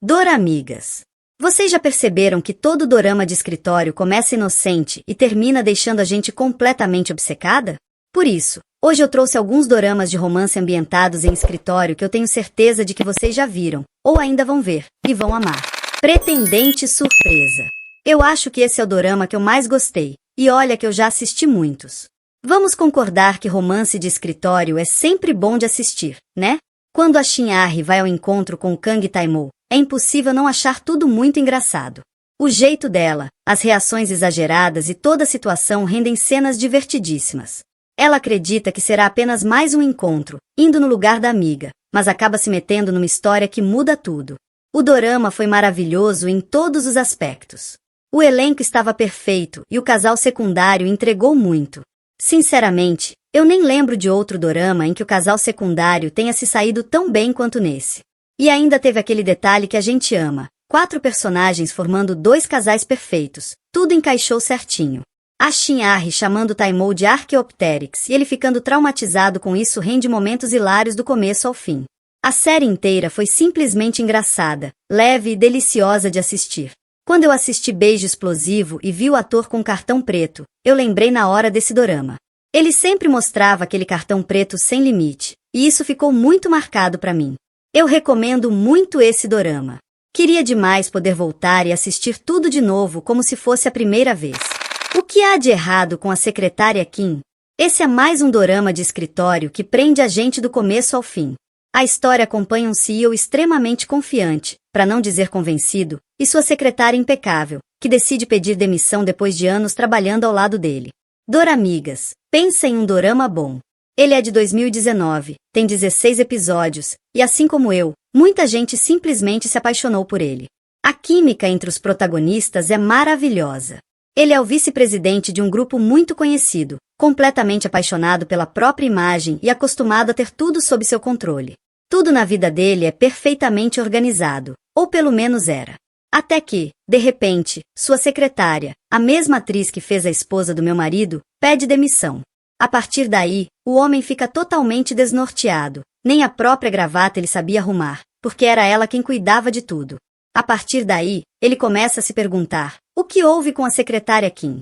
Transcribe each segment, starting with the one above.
Doramigas. Vocês já perceberam que todo dorama de escritório começa inocente e termina deixando a gente completamente obcecada? Por isso, hoje eu trouxe alguns doramas de romance ambientados em escritório que eu tenho certeza de que vocês já viram, ou ainda vão ver, e vão amar. Pretendente Surpresa. Eu acho que esse é o dorama que eu mais gostei, e olha que eu já assisti muitos. Vamos concordar que romance de escritório é sempre bom de assistir, né? Quando a Shin-Ah-hee vai ao encontro com o Kang Tae-mo, é impossível não achar tudo muito engraçado. O jeito dela, as reações exageradas e toda a situação rendem cenas divertidíssimas. Ela acredita que será apenas mais um encontro, indo no lugar da amiga, mas acaba se metendo numa história que muda tudo. O dorama foi maravilhoso em todos os aspectos. O elenco estava perfeito e o casal secundário entregou muito. Sinceramente, eu nem lembro de outro dorama em que o casal secundário tenha se saído tão bem quanto nesse. E ainda teve aquele detalhe que a gente ama, 4 personagens formando 2 casais perfeitos, tudo encaixou certinho. A Shin-Ah-hee chamando Tae-mo de Archaeopteryx e ele ficando traumatizado com isso rende momentos hilários do começo ao fim. A série inteira foi simplesmente engraçada, leve e deliciosa de assistir. Quando eu assisti Beijo Explosivo e vi o ator com cartão preto, eu lembrei na hora desse dorama. Ele sempre mostrava aquele cartão preto sem limite, e isso ficou muito marcado pra mim. Eu recomendo muito esse dorama. Queria demais poder voltar e assistir tudo de novo como se fosse a primeira vez. O que há de errado com a secretária Kim? Esse é mais um dorama de escritório que prende a gente do começo ao fim. A história acompanha um CEO extremamente confiante, para não dizer convencido, e sua secretária impecável, que decide pedir demissão depois de anos trabalhando ao lado dele. Doramigas, pensa em um dorama bom. Ele é de 2019, tem 16 episódios, e assim como eu, muita gente simplesmente se apaixonou por ele. A química entre os protagonistas é maravilhosa. Ele é o vice-presidente de um grupo muito conhecido, completamente apaixonado pela própria imagem e acostumado a ter tudo sob seu controle. Tudo na vida dele é perfeitamente organizado, ou pelo menos era. Até que, de repente, sua secretária, a mesma atriz que fez a esposa do meu marido, pede demissão. A partir daí, o homem fica totalmente desnorteado, nem a própria gravata ele sabia arrumar, porque era ela quem cuidava de tudo. A partir daí, ele começa a se perguntar, o que houve com a secretária Kim?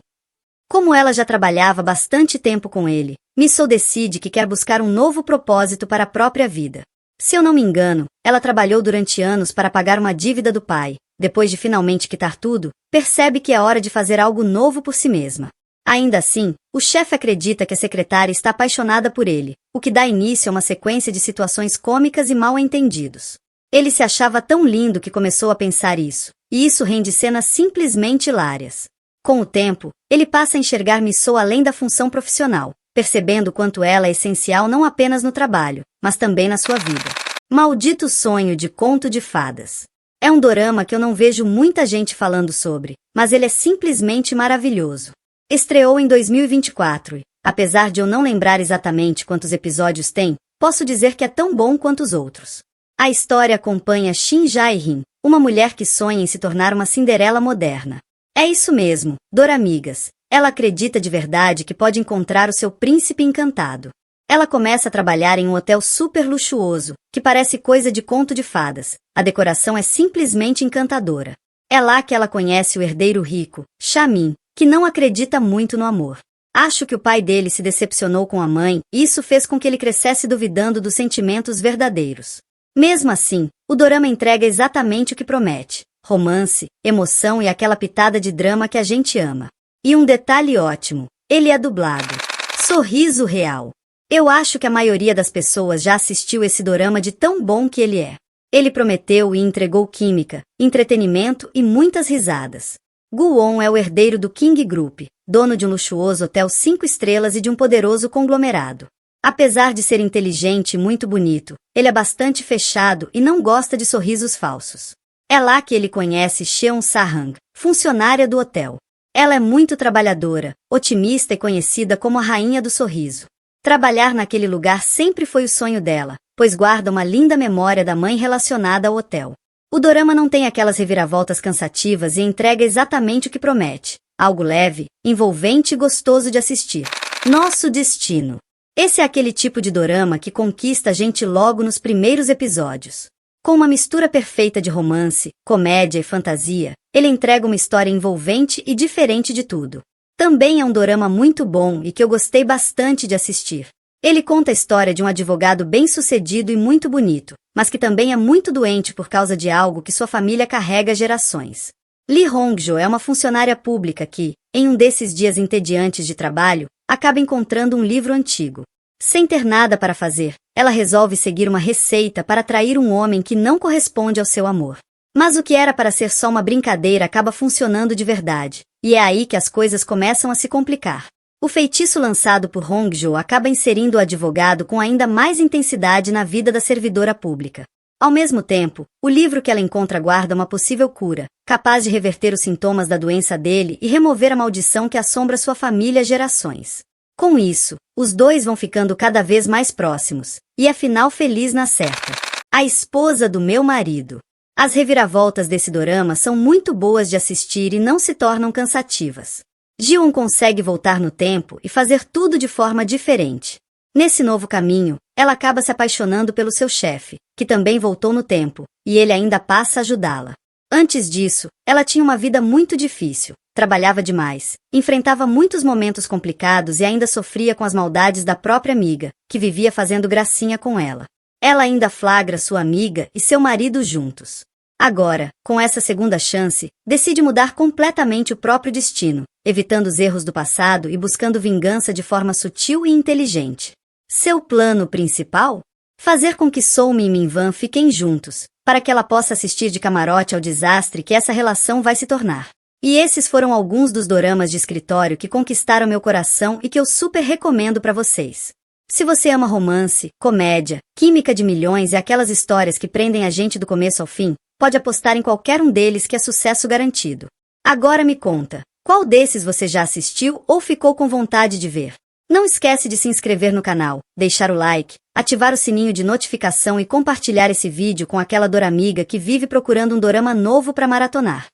Como ela já trabalhava bastante tempo com ele, Miso decide que quer buscar um novo propósito para a própria vida. Se eu não me engano, ela trabalhou durante anos para pagar uma dívida do pai. Depois de finalmente quitar tudo, percebe que é hora de fazer algo novo por si mesma. Ainda assim, o chefe acredita que a secretária está apaixonada por ele, o que dá início a uma sequência de situações cômicas e mal-entendidos. Ele se achava tão lindo que começou a pensar isso, e isso rende cenas simplesmente hilárias. Com o tempo, ele passa a enxergar Miso além da função profissional, percebendo quanto ela é essencial não apenas no trabalho, mas também na sua vida. Maldito Sonho de Conto de Fadas. É um dorama que eu não vejo muita gente falando sobre, mas ele é simplesmente maravilhoso. Estreou em 2024 e, apesar de eu não lembrar exatamente quantos episódios tem, posso dizer que é tão bom quanto os outros. A história acompanha Shin Jae-rin, uma mulher que sonha em se tornar uma Cinderela moderna. É isso mesmo, Doramigas. Ela acredita de verdade que pode encontrar o seu príncipe encantado. Ela começa a trabalhar em um hotel super luxuoso, que parece coisa de conto de fadas. A decoração é simplesmente encantadora. É lá que ela conhece o herdeiro rico, Chamin, que não acredita muito no amor. Acho que o pai dele se decepcionou com a mãe, e isso fez com que ele crescesse duvidando dos sentimentos verdadeiros. Mesmo assim, o dorama entrega exatamente o que promete: romance, emoção e aquela pitada de drama que a gente ama. E um detalhe ótimo, ele é dublado. Sorriso Real. Eu acho que a maioria das pessoas já assistiu esse dorama de tão bom que ele é. Ele prometeu e entregou química, entretenimento e muitas risadas. Gu-won é o herdeiro do King Group, dono de um luxuoso hotel 5 estrelas e de um poderoso conglomerado. Apesar de ser inteligente e muito bonito, ele é bastante fechado e não gosta de sorrisos falsos. É lá que ele conhece Cheon Sa-hang, funcionária do hotel. Ela é muito trabalhadora, otimista e conhecida como a rainha do sorriso. Trabalhar naquele lugar sempre foi o sonho dela, pois guarda uma linda memória da mãe relacionada ao hotel. O dorama não tem aquelas reviravoltas cansativas e entrega exatamente o que promete, algo leve, envolvente e gostoso de assistir. Nosso Destino. Esse é aquele tipo de dorama que conquista a gente logo nos primeiros episódios. Com uma mistura perfeita de romance, comédia e fantasia, ele entrega uma história envolvente e diferente de tudo. Também é um dorama muito bom e que eu gostei bastante de assistir. Ele conta a história de um advogado bem-sucedido e muito bonito, mas que também é muito doente por causa de algo que sua família carrega há gerações. Lee Hong-jo é uma funcionária pública que, em um desses dias entediantes de trabalho, acaba encontrando um livro antigo. Sem ter nada para fazer, ela resolve seguir uma receita para atrair um homem que não corresponde ao seu amor. Mas o que era para ser só uma brincadeira acaba funcionando de verdade, e é aí que as coisas começam a se complicar. O feitiço lançado por Hong-jo acaba inserindo o advogado com ainda mais intensidade na vida da servidora pública. Ao mesmo tempo, o livro que ela encontra guarda uma possível cura, capaz de reverter os sintomas da doença dele e remover a maldição que assombra sua família há gerações. Com isso, os dois vão ficando cada vez mais próximos, e afinal feliz na certa. A esposa do meu marido. As reviravoltas desse dorama são muito boas de assistir e não se tornam cansativas. Ji-won consegue voltar no tempo e fazer tudo de forma diferente. Nesse novo caminho, ela acaba se apaixonando pelo seu chefe, que também voltou no tempo, e ele ainda passa a ajudá-la. Antes disso, ela tinha uma vida muito difícil, trabalhava demais, enfrentava muitos momentos complicados e ainda sofria com as maldades da própria amiga, que vivia fazendo gracinha com ela. Ela ainda flagra sua amiga e seu marido juntos. Agora, com essa segunda chance, decide mudar completamente o próprio destino, evitando os erros do passado e buscando vingança de forma sutil e inteligente. Seu plano principal? Fazer com que Soumi e Minvan fiquem juntos, para que ela possa assistir de camarote ao desastre que essa relação vai se tornar. E esses foram alguns dos doramas de escritório que conquistaram meu coração e que eu super recomendo para vocês. Se você ama romance, comédia, química de milhões e aquelas histórias que prendem a gente do começo ao fim, pode apostar em qualquer um deles que é sucesso garantido. Agora me conta, qual desses você já assistiu ou ficou com vontade de ver? Não esquece de se inscrever no canal, deixar o like, ativar o sininho de notificação e compartilhar esse vídeo com aquela doramiga que vive procurando um dorama novo para maratonar.